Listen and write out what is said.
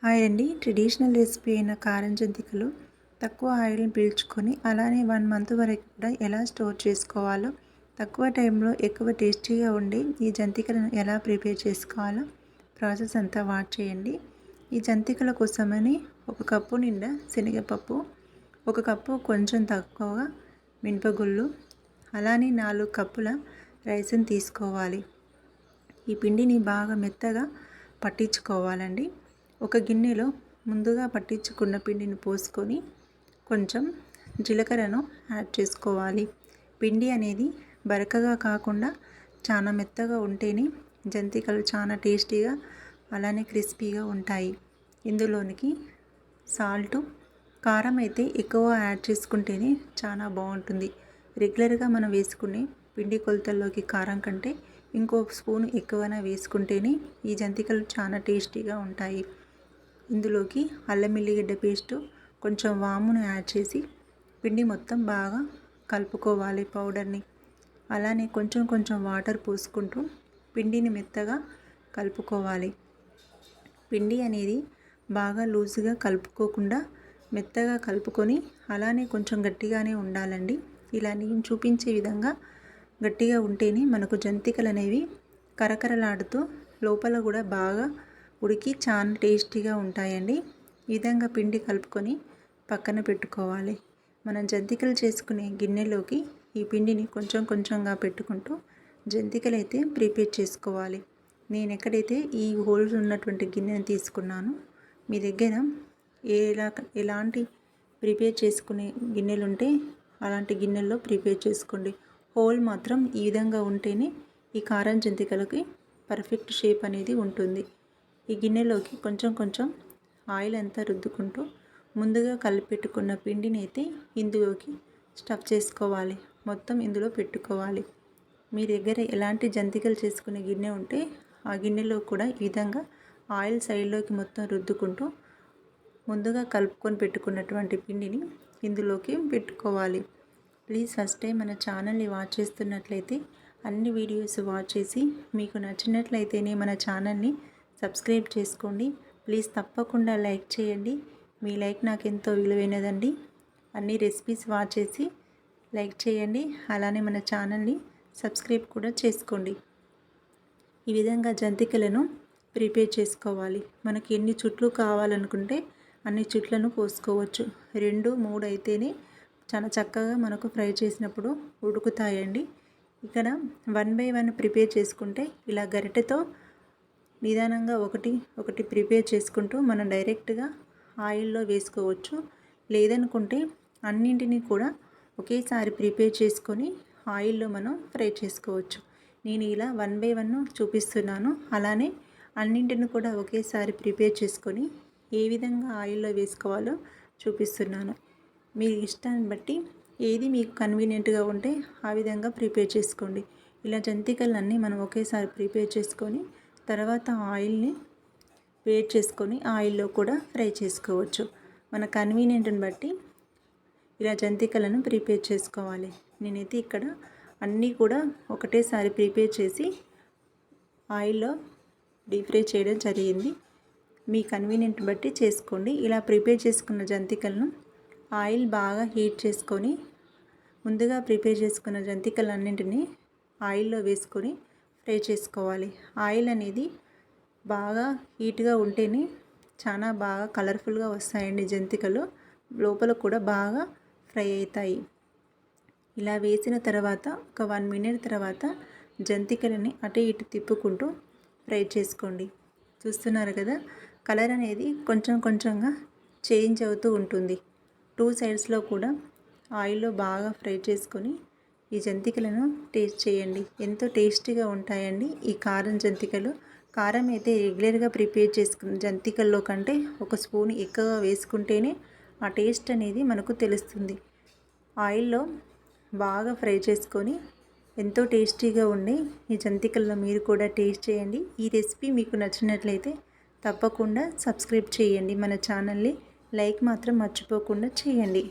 Hi అండి. Traditional recipe అయిన కారం జంతికలు తక్కువ ఆయిల్ని పీల్చుకొని అలానే 1 మంత్ వరకు కూడా ఎలా స్టోర్ చేసుకోవాలో, తక్కువ టైంలో ఎక్కువ టేస్టీగా ఉండే ఈ జంతికలను ఎలా ప్రిపేర్ చేసుకోవాలో ప్రాసెస్ అంతా వాచ్ చేయండి. ఈ జంతికల కోసమని 1 కప్పు నిండా శనగపప్పు, 1 కప్పు కొంచెం తక్కువగా మినపగుళ్ళు, అలానే 4 కప్పుల రైస్ని తీసుకోవాలి. ఈ పిండిని బాగా మెత్తగా పట్టించుకోవాలండి. ఒక గిన్నెలో ముందుగా పట్టించుకున్న పిండిని పోసుకొని కొంచెం జీలకర్రను యాడ్ చేసుకోవాలి. పిండి అనేది బరకగా కాకుండా చాలా మెత్తగా ఉంటేనే జంతికలు చాలా టేస్టీగా అలానే క్రిస్పీగా ఉంటాయి. ఇందులోనికి సాల్టు, కారం అయితే ఎక్కువ యాడ్ చేసుకుంటేనే చాలా బాగుంటుంది. రెగ్యులర్గా మనం వేసుకునే పిండి కొలతల్లోకి కారం కంటే ఇంకో స్పూన్ ఎక్కువగా వేసుకుంటేనే ఈ జంతికలు చాలా టేస్టీగా ఉంటాయి. ఇందులోకి అల్లం ఎల్లిగడ్డ పేస్టు, కొంచెం వామును యాడ్ చేసి పిండి మొత్తం బాగా కలుపుకోవాలి పౌడర్ని. అలానే కొంచెం కొంచెం వాటర్ పోసుకుంటూ పిండిని మెత్తగా కలుపుకోవాలి. పిండి అనేది బాగా లూజుగా కలుపుకోకుండా మెత్తగా కలుపుకొని అలానే కొంచెం గట్టిగానే ఉండాలండి. ఇలా నేను చూపించే విధంగా గట్టిగా ఉంటేనే మనకు జంతికలు అనేవి కరకరలాడుతూ లోపల కూడా బాగా ఉడికి చాలా టేస్టీగా ఉంటాయండి. ఈ విధంగా పిండి కలుపుకొని పక్కన పెట్టుకోవాలి. మనం జంతికలు చేసుకునే గిన్నెలోకి ఈ పిండిని కొంచెం కొంచెంగా పెట్టుకుంటూ జంతికలు అయితే ప్రిపేర్ చేసుకోవాలి. నేను ఎక్కడైతే ఈ హోల్స్ ఉన్నటువంటి గిన్నెని తీసుకున్నాను, మీ దగ్గర ఎలాంటి ప్రిపేర్ చేసుకునే గిన్నెలు ఉంటే అలాంటి గిన్నెల్లో ప్రిపేర్ చేసుకోండి. హోల్ మాత్రం ఈ విధంగా ఉంటేనే ఈ కారం జంతికలకి పర్ఫెక్ట్ షేప్ అనేది ఉంటుంది. ఈ గిన్నెలోకి కొంచెం కొంచెం ఆయిల్ అంతా రుద్దుకుంటూ ముందుగా కలిపెట్టుకున్న పిండిని అయితే ఇందులోకి స్టఫ్ చేసుకోవాలి. మొత్తం ఇందులో పెట్టుకోవాలి. మీ దగ్గర ఎలాంటి జంతికలు చేసుకునే గిన్నె ఉంటే ఆ గిన్నెలో కూడా ఈ విధంగా ఆయిల్ సైడ్లోకి మొత్తం రుద్దుకుంటూ ముందుగా కలుపుకొని పెట్టుకున్నటువంటి పిండిని ఇందులోకి పెట్టుకోవాలి. ప్లీజ్ ఫస్ట్ టైం మన ఛానల్ని వాచ్ చేస్తున్నట్లయితే అన్ని వీడియోస్ వాచ్ చేసి మీకు నచ్చినట్లయితేనే మన ఛానల్ని సబ్స్క్రైబ్ చేసుకోండి. ప్లీజ్ తప్పకుండా లైక్ చేయండి. మీ లైక్ నాకు ఎంతో విలువైనదండి. అన్ని రెసిపీస్ వాచ్ చేసి లైక్ చేయండి. అలానే మన ఛానల్ని సబ్స్క్రైబ్ కూడా చేసుకోండి. ఈ విధంగా జంతికలను ప్రిపేర్ చేసుకోవాలి. మనకి ఎన్ని చుట్లు కావాలనుకుంటే అన్ని చుట్లను పోసుకోవచ్చు. 2, 3 అయితేనే చాలా చక్కగా మనకు ఫ్రై చేసినప్పుడు ఉడుకుతాయండి. ఇక్కడ 1 బై 1 ప్రిపేర్ చేసుకుంటే ఇలా గరిటెతో నిదానంగా ఒకటి ప్రిపేర్ చేసుకుంటూ మనం డైరెక్ట్గా ఆయిల్లో వేసుకోవచ్చు. లేదనుకుంటే అన్నింటినీ కూడా ఒకేసారి ప్రిపేర్ చేసుకొని ఆయిల్లో మనం ఫ్రై చేసుకోవచ్చు. నేను ఇలా 1 బై 1 చూపిస్తున్నాను. అలానే అన్నింటిని కూడా ఒకేసారి ప్రిపేర్ చేసుకొని ఏ విధంగా ఆయిల్లో వేసుకోవాలో చూపిస్తున్నాను. మీ ఇష్టాన్ని బట్టి ఏది మీకు కన్వీనియంట్గా ఉంటే ఆ విధంగా ప్రిపేర్ చేసుకోండి. ఇలా జంతికలన్నీ మనం ఒకేసారి ప్రిపేర్ చేసుకొని తర్వాత ఆయిల్ని వేడి చేసుకొని ఆయిల్లో కూడా ఫ్రై చేసుకోవచ్చు. మన కన్వీనియంట్ని బట్టి ఇలా జంతికలను ప్రిపేర్ చేసుకోవాలి. నేనైతే ఇక్కడ అన్నీ కూడా ఒకటేసారి ప్రిపేర్ చేసి ఆయిల్లో డీప్ ఫ్రై చేయడం జరిగింది. మీ కన్వీనియంట్ బట్టి చేసుకోండి. ఇలా ప్రిపేర్ చేసుకున్న జంతికలను ఆయిల్ బాగా హీట్ చేసుకొని ముందుగా ప్రిపేర్ చేసుకున్న జంతికలన్నింటినీ ఆయిల్లో వేసుకొని ఫ్రై చేసుకోవాలి. ఆయిల్ అనేది బాగా హీట్గా ఉంటేనే చాలా బాగా కలర్ఫుల్గా వస్తాయండి జంతికలు. లోపల కూడా బాగా ఫ్రై అవుతాయి. ఇలా వేసిన తర్వాత ఒక 1 మినిట్ తర్వాత జంతికలని అటు ఇటు తిప్పుకుంటూ ఫ్రై చేసుకోండి. చూస్తున్నారు కదా, కలర్ అనేది కొంచెం కొంచెంగా చేంజ్ అవుతూ ఉంటుంది. 2 సైడ్స్లో కూడా ఆయిల్లో బాగా ఫ్రై చేసుకొని ఈ జంతికలను టేస్ట్ చేయండి. ఎంతో టేస్టీగా ఉంటాయండి ఈ కారం జంతికలు. కారం అయితే రెగ్యులర్గా ప్రిపేర్ చేసుకున్న జంతికల్లో కంటే 1 స్పూన్ ఎక్కువ వేసుకుంటేనే ఆ టేస్ట్ అనేది మనకు తెలుస్తుంది. ఆయిల్లో బాగా ఫ్రై చేసుకొని ఎంతో టేస్టీగా ఉండే ఈ జంతికల్లో మీరు కూడా టేస్ట్ చేయండి. ఈ రెసిపీ మీకు నచ్చినట్లయితే తప్పకుండా సబ్స్క్రైబ్ చేయండి. మన ఛానల్ని లైక్ మాత్రం మర్చిపోకుండా చేయండి.